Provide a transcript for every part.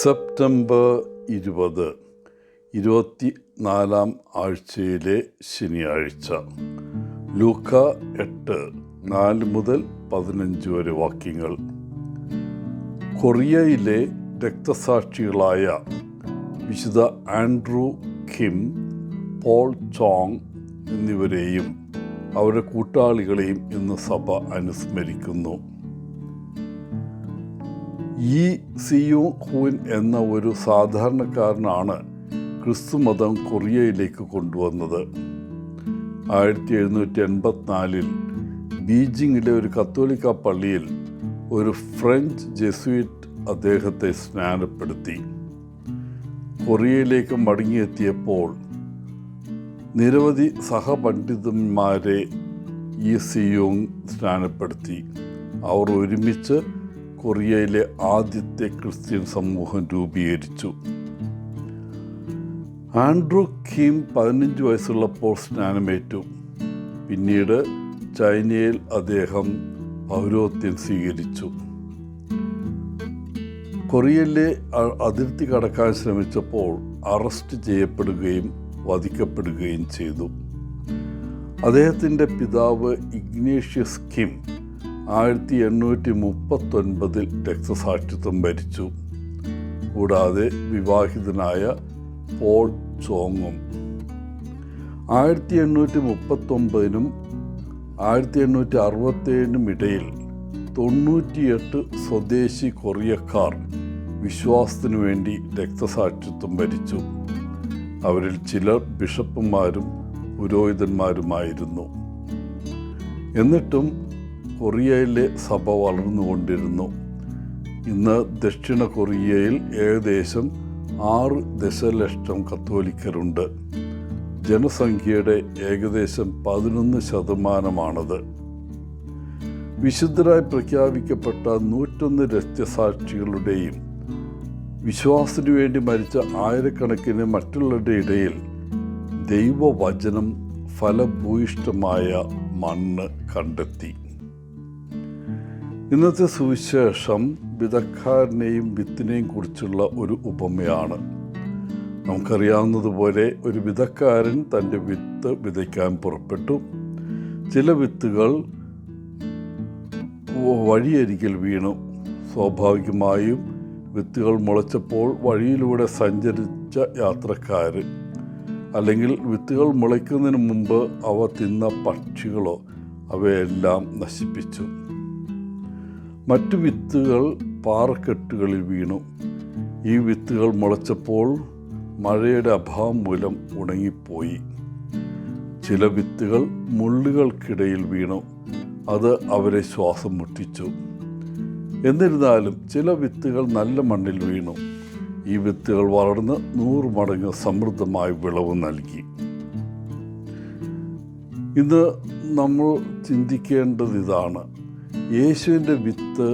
September 20, 24 ആഴ്ചയിലെ ശനിയാഴ്ച. ലൂക്ക 8, 4 മുതൽ 15 വരെ വാക്യങ്ങൾ. കൊറിയയിലെ രക്തസാക്ഷികളായ വിശുദ്ധ ആൻഡ്രൂ കിം, പോൾ ചോങ് എന്നിവരെയും അവരുടെ കൂട്ടാളികളെയും ഇന്ന് സഭ അനുസ്മരിക്കുന്നു. ഈ സിയോങ് ഹുൻ എന്ന ഒരു സാധാരണക്കാരനാണ് ക്രിസ്തുമതം കൊറിയയിലേക്ക് കൊണ്ടുവന്നത്. 1784 ബീജിങ്ങിലെ ഒരു കത്തോലിക്ക പള്ളിയിൽ ഒരു ഫ്രഞ്ച് ജെസ്യൂട്ട് അദ്ദേഹത്തെ സ്നാനപ്പെടുത്തി. കൊറിയയിലേക്ക് മടങ്ങിയെത്തിയപ്പോൾ നിരവധി സഹപണ്ഡിതന്മാരെ ഈ സിയോങ് സ്നാനപ്പെടുത്തി. അവർ ഒരുമിച്ച് കൊറിയയിലെ ആദ്യത്തെ ക്രിസ്ത്യൻ സമൂഹം രൂപീകരിച്ചു. ആൻഡ്രൂ കിം 15 വയസ്സുള്ളപ്പോൾ സ്നാനമേറ്റു. പിന്നീട് ചൈനയിൽ അദ്ദേഹം പൗരോഹിത്യം സ്വീകരിച്ചു. കൊറിയയിലെ അതിർത്തി കടക്കാൻ ശ്രമിച്ചപ്പോൾ അറസ്റ്റ് ചെയ്യപ്പെടുകയും വധിക്കപ്പെടുകയും ചെയ്തു. അദ്ദേഹത്തിൻ്റെ പിതാവ് ഇഗ്നേഷ്യസ് കിം 1839 രക്തസാക്ഷിത്വം വരിച്ചു. കൂടാതെ വിവാഹിതനായ പോൾ ചോങ്ങും 1839 1867 ഇടയിൽ 98 സ്വദേശി കൊറിയക്കാർ വിശ്വാസത്തിനു വേണ്ടി രക്തസാക്ഷിത്വം വരിച്ചു. അവരിൽ ചിലർ ബിഷപ്പുമാരും പുരോഹിതന്മാരുമായിരുന്നു. എന്നിട്ടും കൊറിയയിലെ സഭ വളർന്നുകൊണ്ടിരുന്നു. ഇന്ന് ദക്ഷിണ കൊറിയയിൽ ഏകദേശം 6 ദശലക്ഷം കത്തോലിക്കരുണ്ട്. ജനസംഖ്യയുടെ ഏകദേശം 11%. വിശുദ്ധരായി പ്രഖ്യാപിക്കപ്പെട്ട 101 രക്തസാക്ഷികളുടെയും വിശ്വാസത്തിനു വേണ്ടി മരിച്ച ആയിരക്കണക്കിന് മറ്റുള്ളവരുടെ ഇടയിൽ ദൈവവചനം ഫലഭൂയിഷ്ഠമായ മണ്ണ് കണ്ടെത്തി. ഇന്നത്തെ സുവിശേഷം വിതക്കാരനെയും വിത്തിനെയും കുറിച്ചുള്ള ഒരു ഉപമയാണ്. നമുക്കറിയാവുന്നതുപോലെ ഒരു വിതക്കാരൻ തൻ്റെ വിത്ത് വിതയ്ക്കാൻ പുറപ്പെട്ടു. ചില വിത്തുകൾ വഴിയരികിൽ വീണു. സ്വാഭാവികമായും വിത്തുകൾ മുളച്ചപ്പോൾ വഴിയിലൂടെ സഞ്ചരിച്ച യാത്രക്കാർ അല്ലെങ്കിൽ വിത്തുകൾ മുളയ്ക്കുന്നതിന് മുമ്പ് അവ തിന്ന പക്ഷികളോ അവയെല്ലാം നശിപ്പിച്ചു. മറ്റു വിത്തുകൾ പാറക്കെട്ടുകളിൽ വീണു. ഈ വിത്തുകൾ മുളച്ചപ്പോൾ മഴയുടെ അഭാവം മൂലം ഉണങ്ങിപ്പോയി. ചില വിത്തുകൾ മുള്ളുകൾക്കിടയിൽ വീണു. അത് അവരെ ശ്വാസം മുട്ടിച്ചു. എന്നിരുന്നാലും ചില വിത്തുകൾ നല്ല മണ്ണിൽ വീണു. ഈ വിത്തുകൾ വളർന്ന് 100 മടങ്ങ് സമൃദ്ധമായ വിളവ് നൽകി. ഇന്ന് നമ്മൾ ചിന്തിക്കേണ്ടത് ഇതാണ്: യേശുവിൻ്റെ വിത്ത്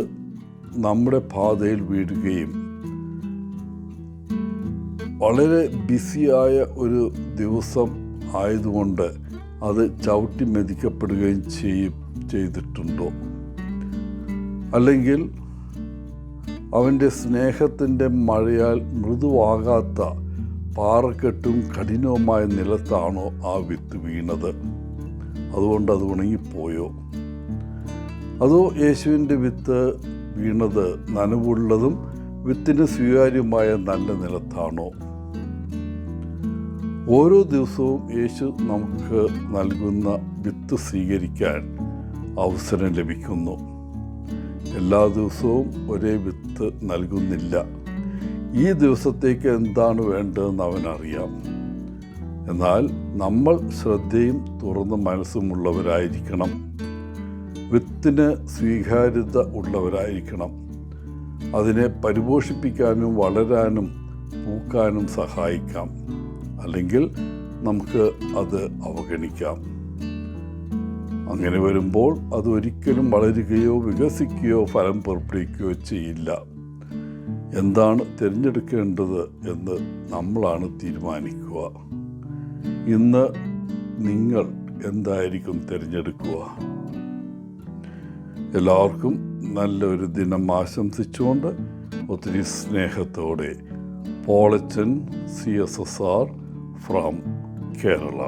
നമ്മുടെ പാതയിൽ വീഴുകയും വളരെ ബിസിയായ ഒരു ദിവസം ആയതുകൊണ്ട് അത് ചവിട്ടി മെതിക്കപ്പെടുകയും ചെയ്തിട്ടുണ്ടോ? അല്ലെങ്കിൽ അവൻ്റെ സ്നേഹത്തിൻ്റെ മഴയാൽ മൃദുവാകാത്ത പാറക്കെട്ടും കഠിനവുമായ നിലത്താണോ ആ വിത്ത് വീണത്? അതുകൊണ്ട് അത് ഉണങ്ങിപ്പോയോ? അതോ യേശുവിൻ്റെ വിത്ത് വീണത് നനവുള്ളതും വിത്തിന് സ്വീകാര്യമായ നല്ല നിലത്താണോ? ഓരോ ദിവസവും യേശു നമുക്ക് നൽകുന്ന വിത്ത് സ്വീകരിക്കാൻ അവസരം ലഭിക്കുന്നു. എല്ലാ ദിവസവും ഒരേ വിത്ത് നൽകുന്നില്ല. ഈ ദിവസത്തേക്ക് എന്താണ് വേണ്ടതെന്ന് അവനറിയാം. എന്നാൽ നമ്മൾ ശ്രദ്ധയും തുറന്ന മനസ്സുമുള്ളവരായിരിക്കണം. വിത്തിന് സ്വീകാര്യത ഉള്ളവരായിരിക്കണം. അതിനെ പരിപോഷിപ്പിക്കാനും വളരാനും പൂക്കാനും സഹായിക്കാം. അല്ലെങ്കിൽ നമുക്ക് അത് അവഗണിക്കാം. അങ്ങനെ വരുമ്പോൾ അത് ഒരിക്കലും വളരുകയോ വികസിക്കുകയോ ഫലം പുറപ്പെടുവിക്കുകയോ ചെയ്യില്ല. എന്താണ് തിരഞ്ഞെടുക്കേണ്ടത് എന്ന് നമ്മളാണ് തീരുമാനിക്കുക. ഇന്ന് നിങ്ങൾ എന്തായിരിക്കും തിരഞ്ഞെടുക്കുക? എല്ലാവർക്കും നല്ലൊരു ദിനം ആശംസിച്ചുകൊണ്ട് ഒത്തിരി സ്നേഹത്തോടെ പോളച്ചൻ CSSR ഫ്രം കേരള.